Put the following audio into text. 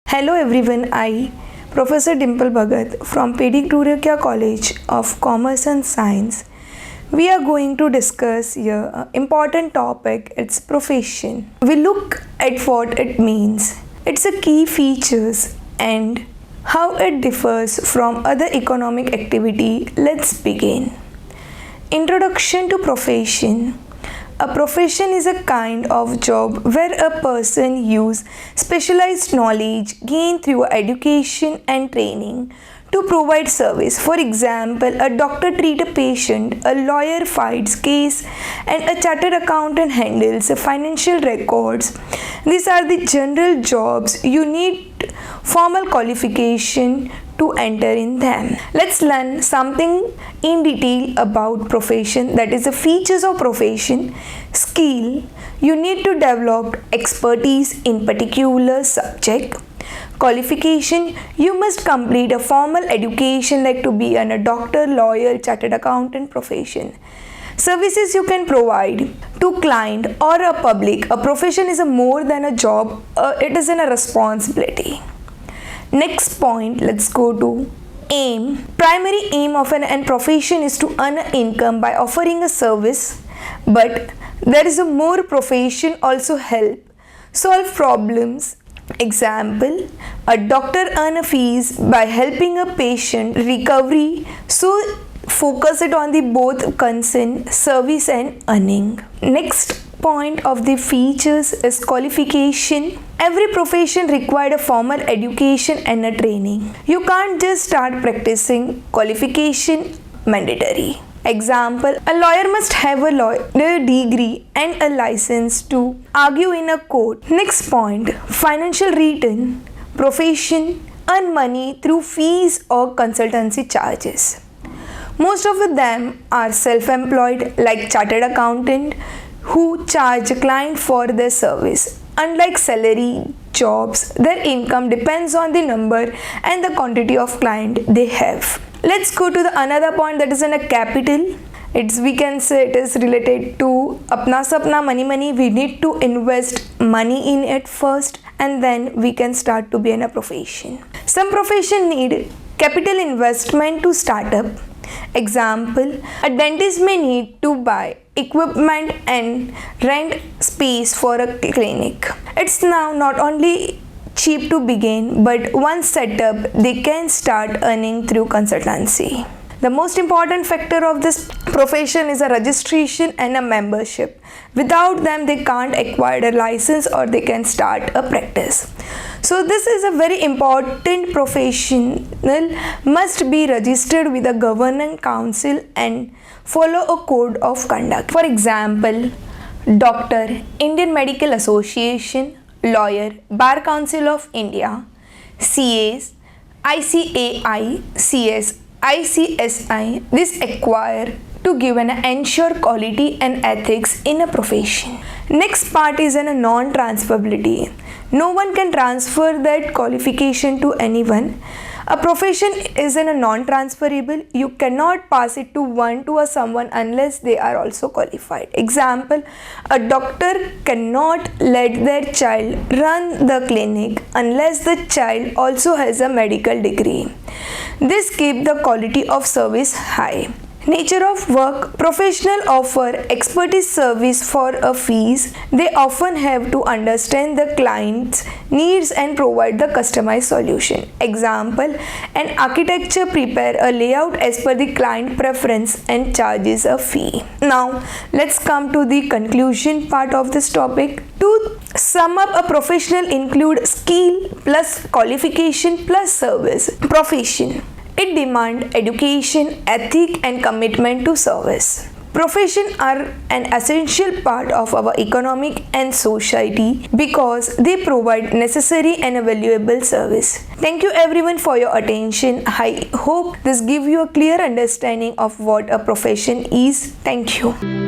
Hello everyone, I, Professor Dimple Bhagat from SanskarEdutech College of Commerce and Science. We are going to discuss here an important topic, its profession. We look at what it means, its key features and how it differs from other economic activity. Let's begin. Introduction to profession. A profession is a kind of job where a person uses specialized knowledge gained through education and training to provide service. For example, a doctor treats a patient, a lawyer fights case, and a chartered accountant handles financial records. These are the general jobs. You need formal qualification to enter in them. Let's learn something in detail about profession, that is the features of profession. Skill, you need to develop expertise in particular subject. Qualification, you must complete a formal education like to be a doctor, lawyer, chartered accountant profession. Services you can provide to client or a public. A profession is a more than a job, it is a responsibility. Next point, let's go to aim. Primary aim of an profession is to earn income by offering a service, but there is a more profession also help solve problems. Example, a doctor earn a fees by helping a patient recovery, so focus it on the both concern service and earning. Next point of the features is qualification. Every profession required a formal education and a training. You can't just start practicing. Qualification mandatory. Example, a lawyer must have a lawyer degree and a license to argue in a court. Next point, financial return. Profession earn money through fees or consultancy charges. Most of them are self-employed, like chartered accountant who charge a client for their service. Unlike salary jobs, their income depends on the number and the quantity of client they have. Let's go to the another point, that is in a capital. We can say it is related to apna sapna money. We need to invest money in it first and then we can start to be in a profession. Some profession need capital investment to start up. Example, a dentist may need to buy equipment and rent space for a clinic. It's now not only cheap to begin, but once set up, they can start earning through consultancy. The most important factor of this profession is a registration and a membership. Without them, they can't acquire a license or they can start a practice. So this is a very important professional must be registered with a governing council and follow a code of conduct. For example, doctor, Indian Medical Association, lawyer, Bar Council of India, CAs, ICAI, CS, ICSI. This acquire to give an ensure quality and ethics in a profession. Next part is a non-transferability. No one can transfer that qualification to anyone. A profession is a non-transferable. You cannot pass it to someone unless they are also qualified. Example, a doctor cannot let their child run the clinic unless the child also has a medical degree. This keeps the quality of service high. Nature of work. Professionals offer expertise service for a fees. They often have to understand the client's needs and provide the customized solution. Example, an architecture prepare a layout as per the client preference and charges a fee. Now let's come to the conclusion part of this topic. To sum up, a professional include skill plus qualification plus service. Profession, it demands education, ethic and commitment to service. Professions are an essential part of our economic and society because they provide necessary and valuable service. Thank you everyone for your attention. I hope this gives you a clear understanding of what a profession is. Thank you.